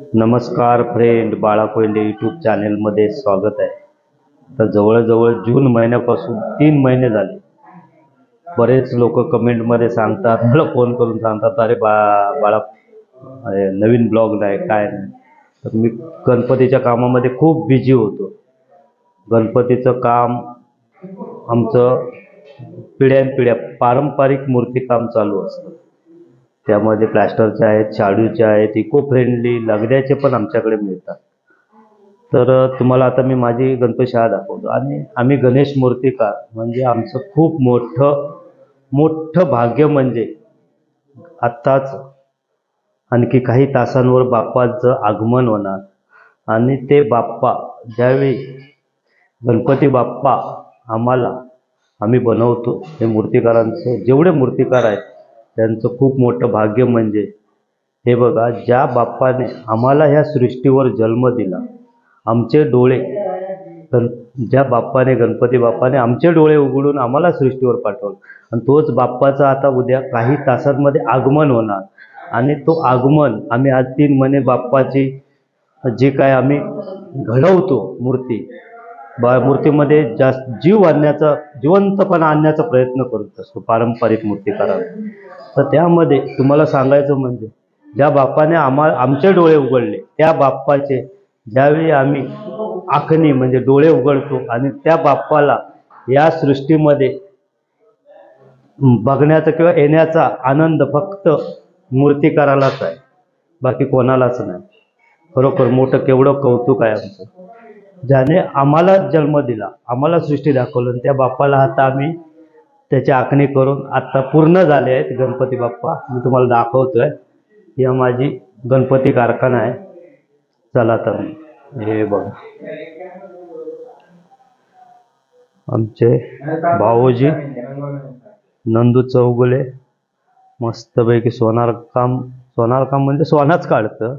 नमस्कार फ्रेंड, बाळा कोयले यूट्यूब चॅनेलमध्ये स्वागत आहे. तर जवळजवळ जून महिन्यापासून 3 महिने झाले. बरेच लोक कमेंटमध्ये सांगतात, मला फोन करून सांगतात, अरे बाळा नवीन ब्लॉग नाही काय नाही. तर मी गणपतीच्या कामामध्ये खूप बिझी होतो. गणपतीचं काम आमचं पिढ्यानपिढ्या पारंपरिक मूर्तिकाम चालू असतं. त्यामध्ये प्लॅस्टरचे आहेत, शाडूचे आहेत, इको फ्रेंडली लगद्याचे पण आमच्याकडे मिळतात. तर तुम्हाला आता मी माझी गणपतीशाळा दाखवतो. आणि आम्ही गणेश मूर्तिकार म्हणजे आमचं खूप मोठं मोठं भाग्य म्हणजे आत्ताच आणखी काही तासांवर बाप्पाचं आगमन होणार. आणि ते बाप्पा ज्यावेळी गणपती बाप्पा आम्ही बनवतो, हे मूर्तिकारांचं जेवढे मूर्तिकार आहेत त्यांचं खूप मोठं भाग्य म्हणजे हे बघा, ज्या बाप्पाने आम्हाला ह्या सृष्टीवर जन्म दिला, आमचे डोळे ज्या बाप्पाने गणपती बाप्पाने आमचे डोळे उघडून आम्हाला सृष्टीवर पाठवलं, आणि तोच बाप्पाचं आता उद्या काही तासांमध्ये आगमन होणार. आणि तो आगमन आम्ही आज 3 महिने बाप्पाची जे काय आम्ही घडवतो मूर्तीमध्ये जास्त जिवंतपणा आणण्याचा प्रयत्न करत असतो पारंपरिक मूर्तिकारांना. तर त्यामध्ये तुम्हाला सांगायचं म्हणजे ज्या बाप्पाने आमचे डोळे उघडले, त्या बाप्पाचे ज्यावेळी आम्ही आखणी म्हणजे डोळे उघडतो, आणि त्या बाप्पाला या सृष्टीमध्ये बघण्याचा किंवा येण्याचा आनंद फक्त मूर्तिकारालाच आहे, बाकी कोणालाच नाही. खरोखर मोठं केवढं कौतुक आहे आमचं. ज्याने आम्हाला जन्म दिला, आम्हाला सृष्टी दाखवलं, त्या बाप्पाला आता आम्ही त्याची आखणी करून आता पूर्ण झाले आहेत गणपती बाप्पा. मी तुम्हाला दाखवतोय, ही माझी गणपती कारखाना आहे. चला तर हे बघा, आमचे भाऊजी नंदू चौगुले मस्तपैकी सोनार काम म्हणजे सोनाच काढतं.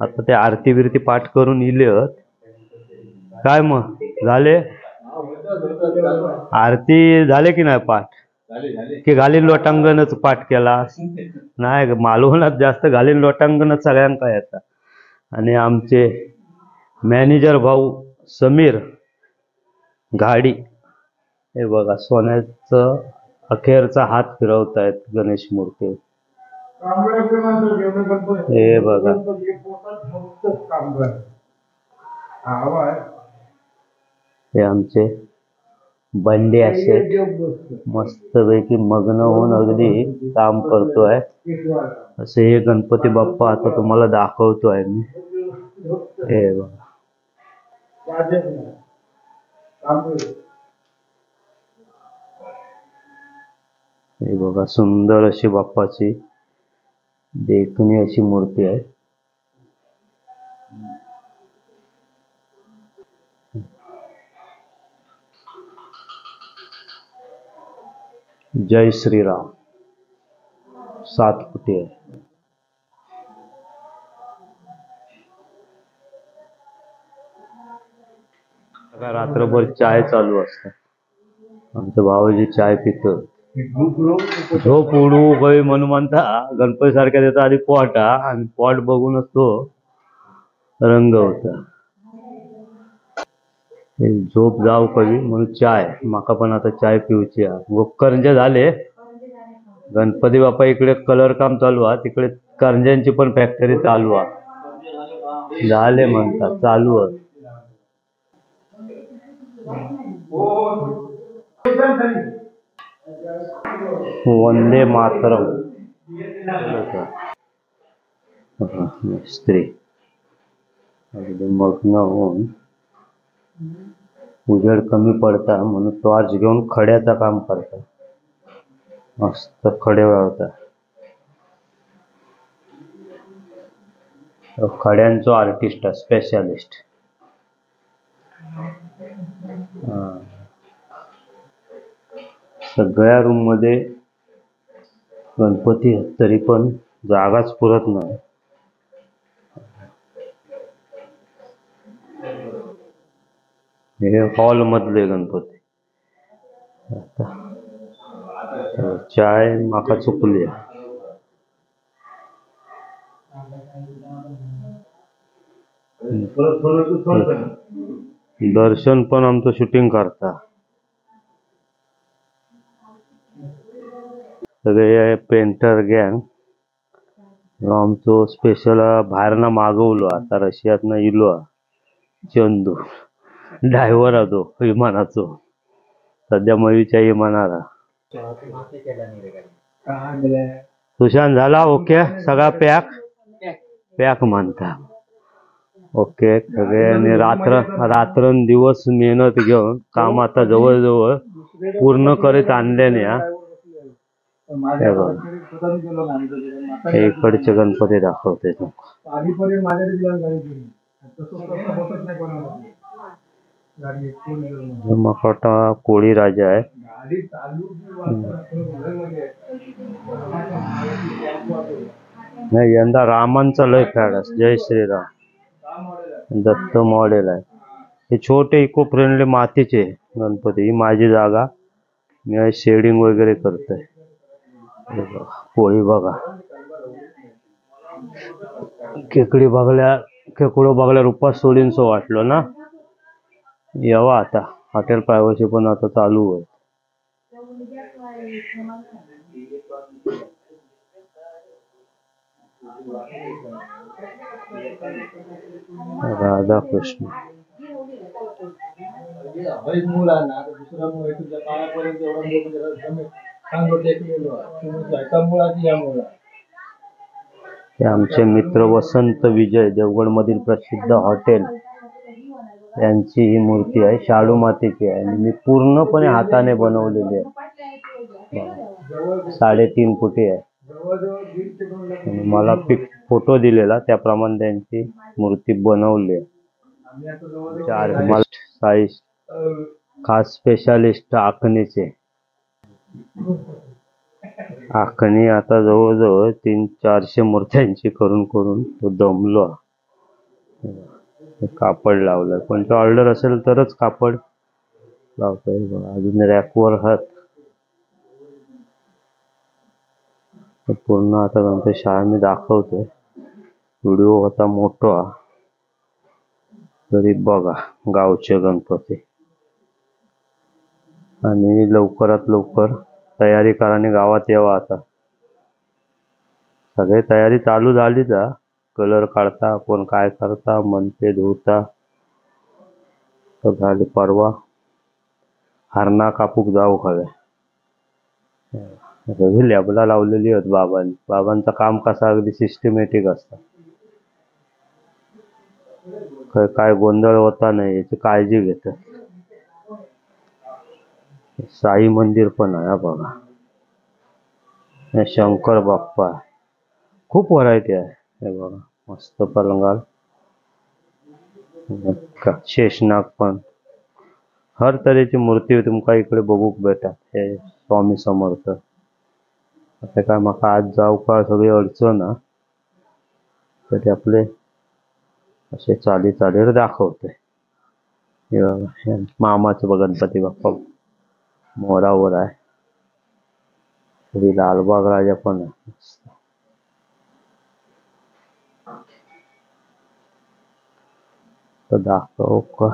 आता ते आरती बिरती पाठ करून इलेत. काय मग झाले आरती झाले की नाही पाठ? की घालीन लोटांगणच पाठ केला? नाही, मालवणात जास्त घालीन लोटांगणच सगळ्यांका येतात. आणि आमचे मॅनेजर भाऊ समीर गाडी, हे बघा सोन्याचं अखेरचा हात फिरवतायत गणेश मूर्ती. हे बघा, हे आमचे बंडे असे मस्तपैकी मग्न होऊन अगदी काम करतोय. असे हे गणपती बाप्पा आता तुम्हाला दाखवतोय मी. हे बघा, हे बघा, सुंदर अशी बाप्पाची देखणी अशी मूर्ती आहे. जय श्रीराम. 7 फुटी आहे. रात्रभर चाय चालू असतात. आमच्या भावाची चाय पितो. झोप उडू गई म्हणून म्हणता गणपती सारख्या त्याचा आधी पॉट आणि पॉट बघूनच तो रंग होता. झोप जाऊ कवी म्हणून चाय, माका पण आता चाय पिऊची आहे. करंजे झाले. गणपती बाप्पा इकडे कलर काम चालू आहे, तिकडे करंज्यांची पण फॅक्टरी चालू आहे. झाले म्हणतात, चालू आहे. वंदे मातरम. स्त्री अगदी मग्न होऊन, उजेड कमी पडता म्हणून टॉर्च घेऊन खड्याचं काम करतात. मस्त खडे वाळवतात. खड्यांचो आर्टिस्ट, स्पेशालिस्ट. सगळ्या रूम मध्ये गणपती तरी पण जागाच पुरत नाही. हे हॉल मधले गणपती. चाय माका चुकली. दर्शन पण आमचं शूटिंग करता सगळे पेंटर गँग आमचो स्पेशल भायरना मागवलो आता रशियातनं इलो चंदू ड्रायव्हर आदो विमानाचो सध्या मयूच्या विमानाला सुशांत झाला ओके सगळा पॅक पॅक म्हणता ओके सगळ्यांनी रात्रंदिवस मेहनत घेऊन काम आता जवळजवळ पूर्ण करीत आणल्याने इकडचे गणपती दाखवते मकोटा कोळी राजा आहे नाही यंदा रामांचा लय फॅड जय श्रीराम दत्त मॉडेल आहे हे छोटे इको फ्रेंडली मातीचे गणपती ही माझी जागा मी शेडिंग वगैरे करतोय कोळी बघा खेकडो बघल्या रूपात सोडीनसो वाटलो ना यावा आता हॉटेल प्रायव्हसी पण आता चालू आहे राधा कृष्ण आमचे मित्र वसंत विजय देवगड मधील प्रसिद्ध हॉटेल यांची ही मूर्ती आहे शाडू मातीची आहे आणि मी पूर्णपणे हाताने बनवलेली आहे 3.5 फुटी आहे मला फोटो दिलेला त्याप्रमाणे त्यांची मूर्ती बनवली आहे साईज खास स्पेशालिस्ट आखणीचे आखणी आता जवळजवळ 300-400 मूर्त्यांची करून तो दमलो कापड लावलं कोणती ऑर्डर असेल तरच कापड लावतोय बघा अजून रॅकवर हात पूर्ण आता गणपती शाळा मी दाखवतोय व्हिडिओ होता मोठा तरी बघा गावचे गणपती आणि लवकरात लवकर तयारी कराने गावात यावा आता सगळे तयारी चालू झाली जा कलर काढता कोण काय करता मनते धुता तर झाले परवा हरणा कापूक जाऊ खव्या लॅबला लावलेली होत बाबांचं काम कसं अगदी सिस्टमॅटिक असतं काय गोंधळ होता नाही याची काळजी घेतात साई मंदिर पण आहे बघा शंकर बाप्पा खूप व्हरायटी आहे हे बघा मस्त पलंगाल शेषनाग पण हर तऱ्हेची मूर्ती तुमका इकडे बघूक भेटा हे स्वामी समर्थ आता काय मका आज जाऊ का सगळी अडचण ना तरी आपले असे चालीर दाखवते मामाचं गणपती बाप्पा मोरावर आहे श्री लालबाग राजा पण आहे तर दाखव का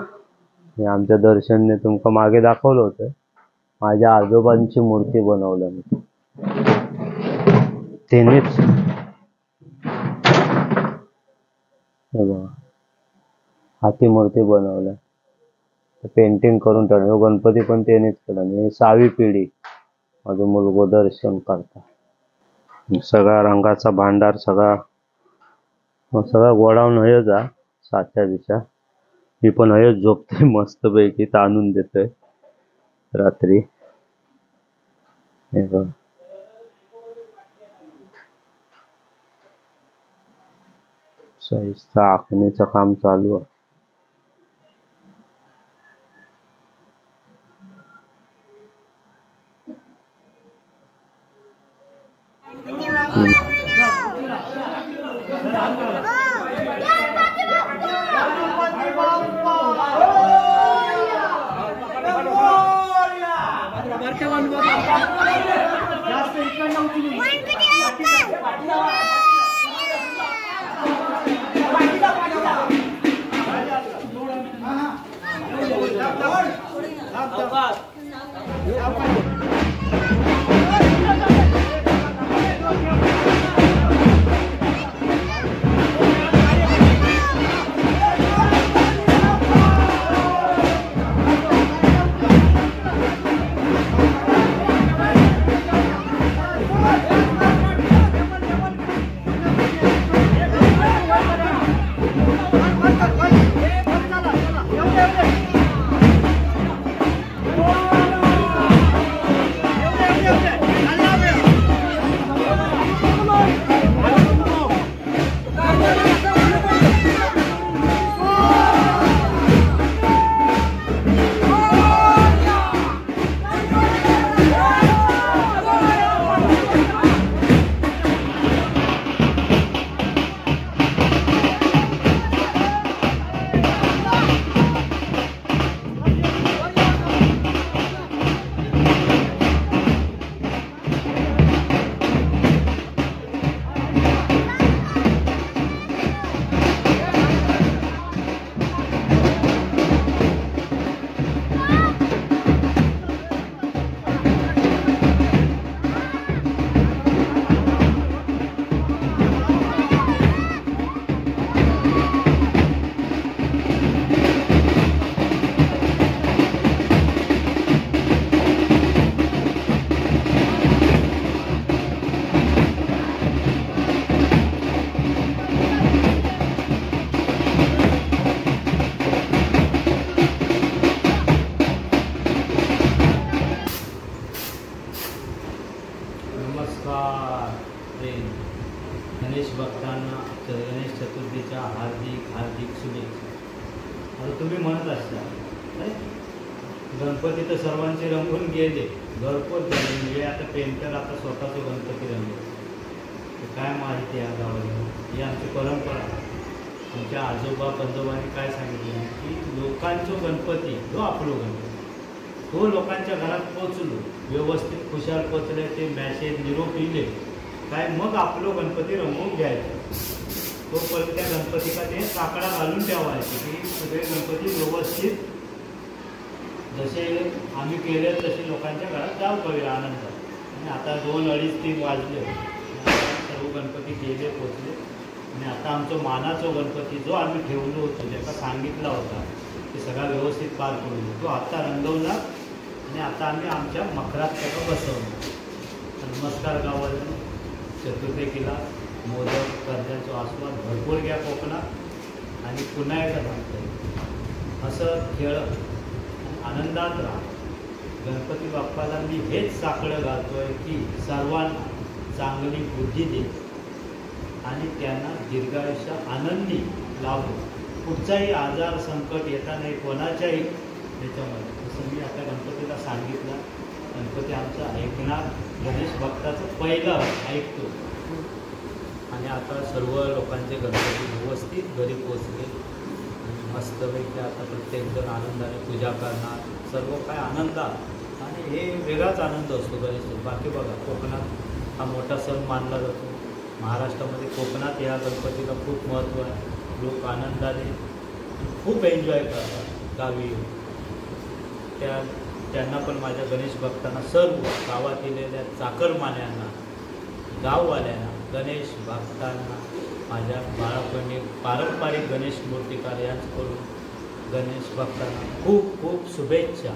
मी आमच्या दर्शनने तुमका मागे दाखवलं होतं माझ्या आजोबांची मूर्ती बनवलं मी त्यांनीच हाती मूर्ती बनवल्या पेंटिंग करून ठेवलं गणपती पण त्यांनीच केला आणि 6वी पिढी माझं मुलगो दर्शन करता सगळा रंगाचा भांडार सगळा गोडाऊन हय जा साच्या दिशा मी पण हयच झोपते मस्त पैकी ताणून देतोय रात्री हे बघ साईजचा आखणीचं काम चालू आहे गणेश भक्तांना गणेश चतुर्थीच्या हार्दिक हार्दिक शुभेच्छा. आता तुम्ही म्हणत असता गणपती तर सर्वांचे रंगून गेले, घरपोच झाले, म्हणजे आता पेंटर आता स्वतःचे गणपती रंगले. काय माहिती आहे गावाला, ही आमची परंपरा. आमच्या आजोबा पंजोबांनी काय सांगितलं की लोकांचा गणपती जो आपलो गणपती तो लोकांच्या घरात पोचलो, व्यवस्थित खुशाल पोचले, ते मॅसेज निरोप लिहिले काय, मग आपलो गणपती रंगवून घ्यायचा. तो पण त्या गणपतीला ते साकडा घालून ठेवायचे की सगळे गणपती व्यवस्थित जसे आम्ही केले तसे लोकांच्या घरात जाऊ पाहिजे आनंदात. आणि आता 2, 2:30, 3 वाजले, सर्व गणपती गेले पोचले. आणि आता आमचं मानाचा गणपती जो आम्ही ठेवलो होतो, ज्याचा सांगितला होता ते सगळा व्यवस्थित पार पडलो, तो आता रंगवला आणि आता आम्ही आमच्या मखरात त्याला बसवलं. नमस्कार गावाला, चतुर्थीला मोदक कर्जाचा आस्वाद भरपूर घ्या कोकणात. आणि पुन्हा एकदा सांगतो, असं खेळत आनंदात राहा. गणपती बाप्पाला मी हेच साकडं घालतोय की सर्वांना चांगली बुद्धी दे आणि त्यांना दीर्घायुष्य आनंदी लाभो. कुठचाही आजार संकट येता नाही कोणाच्याही त्याच्यामध्ये. जसं मी आता गणपतीला सांगितलं, गणपती आमचा ऐकणार, गणेश भक्ताचं पहिलं ऐकतो. आणि आता सर्व लोकांचे गणपती व्यवस्थित घरी पोचले. मस्तपैकी आता प्रत्येकजण आनंदाने पूजा करणार, सर्व काय आनंदात. आणि हे वेगळाच आनंद असतो गणेश. बाकी बघा, कोकणात हा मोठा सण मानला जातो. महाराष्ट्रामध्ये कोकणात या गणपतीला खूप महत्त्व आहे. लोक आनंदाने खूप एन्जॉय करतात गावी. त्यांना पण माझ्या गणेश भक्तांना, सर्व गावात येलेल्या चाकरमान्यांना, गाववाल्यांना, गणेश भक्तांना, माझ्या बाळापणी पारंपरिक गणेश मूर्तिकार यांच्याकडून गणेश भक्तांना खूप खूप शुभेच्छा.